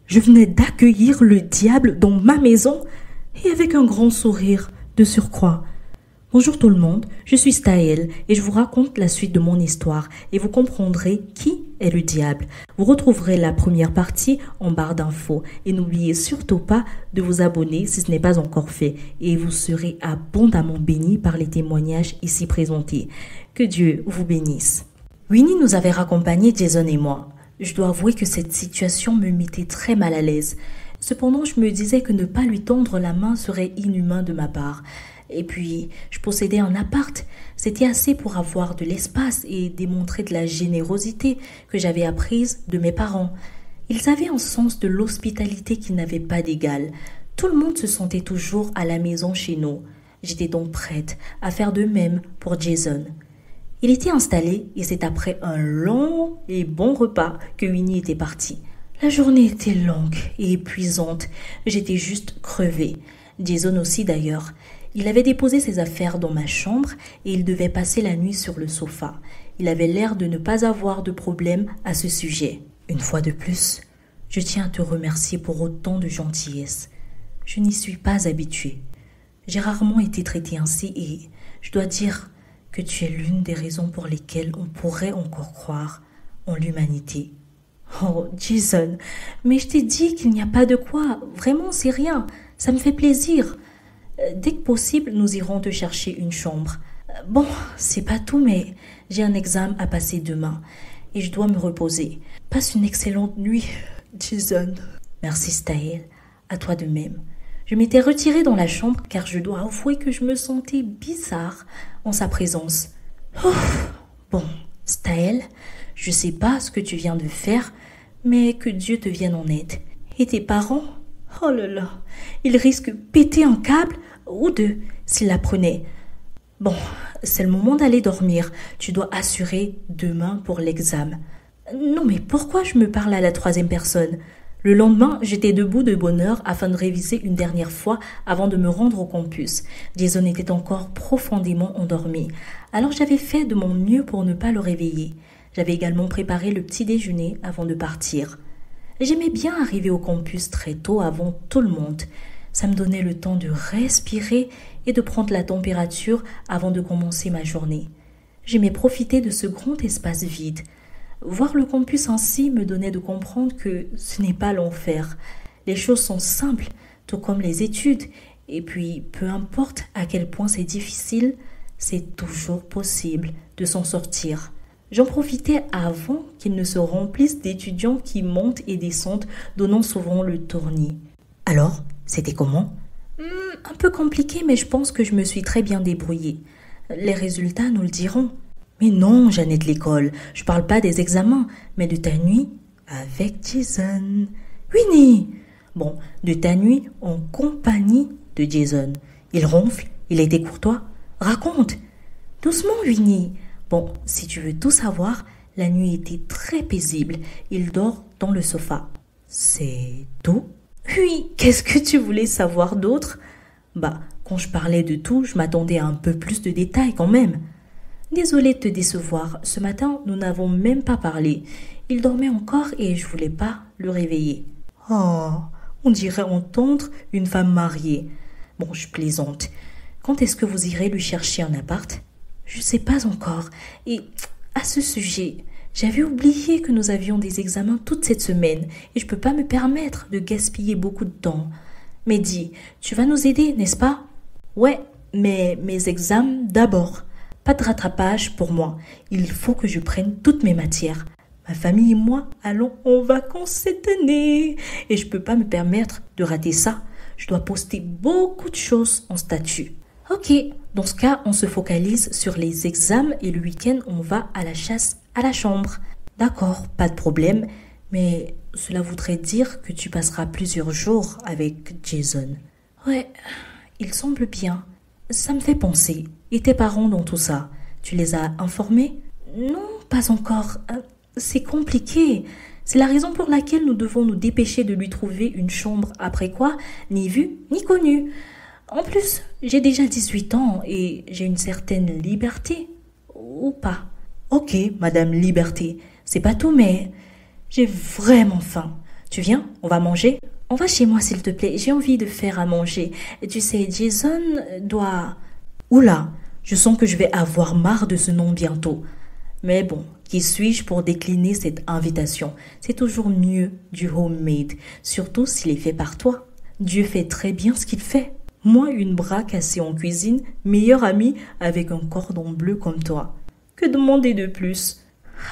Je venais d'accueillir le diable dans ma maison et avec un grand sourire de surcroît. Bonjour tout le monde, je suis Staël et je vous raconte la suite de mon histoire et vous comprendrez qui est le diable. Vous retrouverez la première partie en barre d'infos et n'oubliez surtout pas de vous abonner si ce n'est pas encore fait et vous serez abondamment bénis par les témoignages ici présentés. Que Dieu vous bénisse. Winnie nous avait raccompagnés, Jason et moi. Je dois avouer que cette situation me mettait très mal à l'aise. Cependant, je me disais que ne pas lui tendre la main serait inhumain de ma part. Et puis, je possédais un appart. C'était assez pour avoir de l'espace et démontrer de la générosité que j'avais apprise de mes parents. Ils avaient un sens de l'hospitalité qui n'avait pas d'égal. Tout le monde se sentait toujours à la maison chez nous. J'étais donc prête à faire de même pour Jason. Il était installé et c'est après un long et bon repas que Winnie était partie. La journée était longue et épuisante. J'étais juste crevée. Jason aussi d'ailleurs. Il avait déposé ses affaires dans ma chambre et il devait passer la nuit sur le sofa. Il avait l'air de ne pas avoir de problème à ce sujet. Une fois de plus, je tiens à te remercier pour autant de gentillesse. Je n'y suis pas habituée. J'ai rarement été traitée ainsi et je dois dire que tu es l'une des raisons pour lesquelles on pourrait encore croire en l'humanité. Oh, Jason, mais je t'ai dit qu'il n'y a pas de quoi. Vraiment, c'est rien. Ça me fait plaisir. Dès que possible, nous irons te chercher une chambre. Bon, c'est pas tout, mais j'ai un examen à passer demain et je dois me reposer. Passe une excellente nuit, Jason. Merci, Staël. À toi de même. Je m'étais retirée dans la chambre car je dois avouer que je me sentais bizarre en sa présence. Bon, Staël, je sais pas ce que tu viens de faire, mais que Dieu te vienne en aide. Et tes parents? Oh là là, ils risquent de péter un câble ou deux s'ils l'apprenaient. Bon, c'est le moment d'aller dormir. Tu dois assurer demain pour l'examen. Non mais pourquoi je me parle à la troisième personne? Le lendemain, j'étais debout de bonne heure afin de réviser une dernière fois avant de me rendre au campus. Jason était encore profondément endormi. Alors j'avais fait de mon mieux pour ne pas le réveiller. J'avais également préparé le petit déjeuner avant de partir. J'aimais bien arriver au campus très tôt avant tout le monde. Ça me donnait le temps de respirer et de prendre la température avant de commencer ma journée. J'aimais profiter de ce grand espace vide. Voir le campus ainsi me donnait de comprendre que ce n'est pas l'enfer. Les choses sont simples, tout comme les études. Et puis, peu importe à quel point c'est difficile, c'est toujours possible de s'en sortir. J'en profitais avant qu'il ne se remplisse d'étudiants qui montent et descendent, donnant souvent le tournis. Alors, c'était comment? Un peu compliqué, mais je pense que je me suis très bien débrouillée. Les résultats nous le diront. Mais non, Jeannette l'école, je parle pas des examens, mais de ta nuit avec Jason. Winnie! Bon, de ta nuit en compagnie de Jason. Il ronfle, il a été courtois. Raconte! Doucement, Winnie. Bon, si tu veux tout savoir, la nuit était très paisible. Il dort dans le sofa. C'est tout? Oui, qu'est-ce que tu voulais savoir d'autre? Bah, quand je parlais de tout, je m'attendais à un peu plus de détails quand même. Désolée de te décevoir, ce matin, nous n'avons même pas parlé. Il dormait encore et je voulais pas le réveiller. Oh, on dirait entendre une femme mariée. Bon, je plaisante. Quand est-ce que vous irez lui chercher un appart? Je sais pas encore. Et à ce sujet, j'avais oublié que nous avions des examens toute cette semaine et je peux pas me permettre de gaspiller beaucoup de temps. Mais dis, tu vas nous aider, n'est-ce pas? Ouais, mais mes examens d'abord. Pas de rattrapage pour moi. Il faut que je prenne toutes mes matières. Ma famille et moi allons en vacances cette année. Et je peux pas me permettre de rater ça. Je dois poster beaucoup de choses en statut. Ok, dans ce cas, on se focalise sur les examens et le week-end, on va à la chasse à la chambre. D'accord, pas de problème. Mais cela voudrait dire que tu passeras plusieurs jours avec Jason. Ouais, il semble bien. Ça me fait penser. Et tes parents dans tout ça, tu les as informés? Non, pas encore. C'est compliqué. C'est la raison pour laquelle nous devons nous dépêcher de lui trouver une chambre après quoi, ni vu, ni connu. En plus, j'ai déjà 18 ans et j'ai une certaine liberté. Ou pas. Ok, Madame Liberté, c'est pas tout, mais j'ai vraiment faim. Tu viens? On va manger? On va chez moi s'il te plaît, j'ai envie de faire à manger. Et tu sais, Jason doit... Oula, je sens que je vais avoir marre de ce nom bientôt. Mais bon, qui suis-je pour décliner cette invitation? C'est toujours mieux du homemade, surtout s'il est fait par toi. Dieu fait très bien ce qu'il fait. Moi, une bras cassée en cuisine, meilleure amie avec un cordon bleu comme toi. Que demander de plus?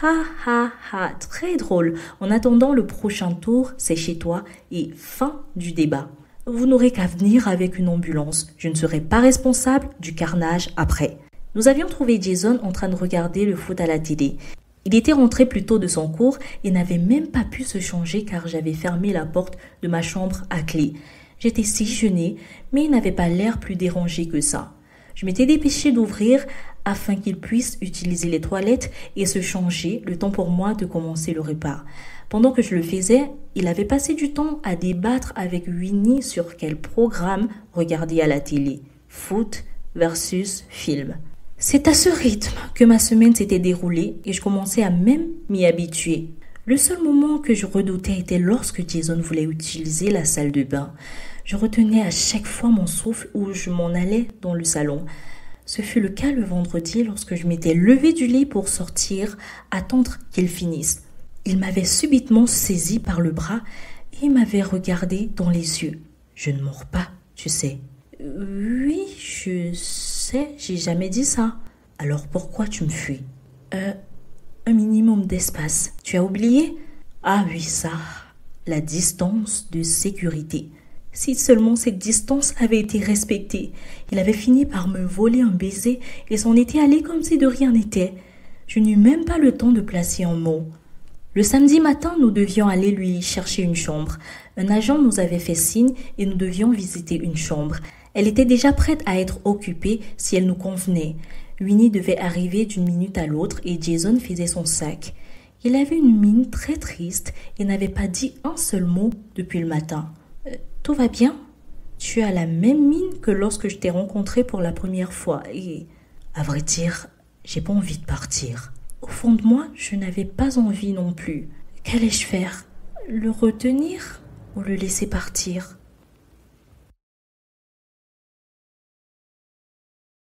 Ha ha ha, très drôle. En attendant le prochain tour, c'est chez toi et fin du débat. Vous n'aurez qu'à venir avec une ambulance. Je ne serai pas responsable du carnage après. Nous avions trouvé Jason en train de regarder le foot à la télé. Il était rentré plus tôt de son cours et n'avait même pas pu se changer car j'avais fermé la porte de ma chambre à clé. J'étais si gênée, mais il n'avait pas l'air plus dérangé que ça. Je m'étais dépêchée d'ouvrir afin qu'il puisse utiliser les toilettes et se changer, le temps pour moi de commencer le repas. Pendant que je le faisais, il avait passé du temps à débattre avec Winnie sur quel programme regarder à la télé. Foot versus film. C'est à ce rythme que ma semaine s'était déroulée et je commençais à même m'y habituer. Le seul moment que je redoutais était lorsque Jason voulait utiliser la salle de bain. Je retenais à chaque fois mon souffle où je m'en allais dans le salon. Ce fut le cas le vendredi lorsque je m'étais levée du lit pour sortir, attendre qu'il finisse. Il m'avait subitement saisi par le bras et m'avait regardé dans les yeux. Je ne mords pas, tu sais. Oui, je sais, j'ai jamais dit ça. Alors pourquoi tu me fuis? Un minimum d'espace. Tu as oublié? Ah oui, ça. La distance de sécurité. Si seulement cette distance avait été respectée. Il avait fini par me voler un baiser et s'en était allé comme si de rien n'était. Je n'eus même pas le temps de placer un mot. Le samedi matin, nous devions aller lui chercher une chambre. Un agent nous avait fait signe et nous devions visiter une chambre. Elle était déjà prête à être occupée si elle nous convenait. Winnie devait arriver d'une minute à l'autre et Jason faisait son sac. Il avait une mine très triste et n'avait pas dit un seul mot depuis le matin. Tout va bien? Tu as la même mine que lorsque je t'ai rencontré pour la première fois et, à vrai dire, j'ai pas envie de partir. Au fond de moi, je n'avais pas envie non plus. Qu'allais-je faire? Le retenir ou le laisser partir?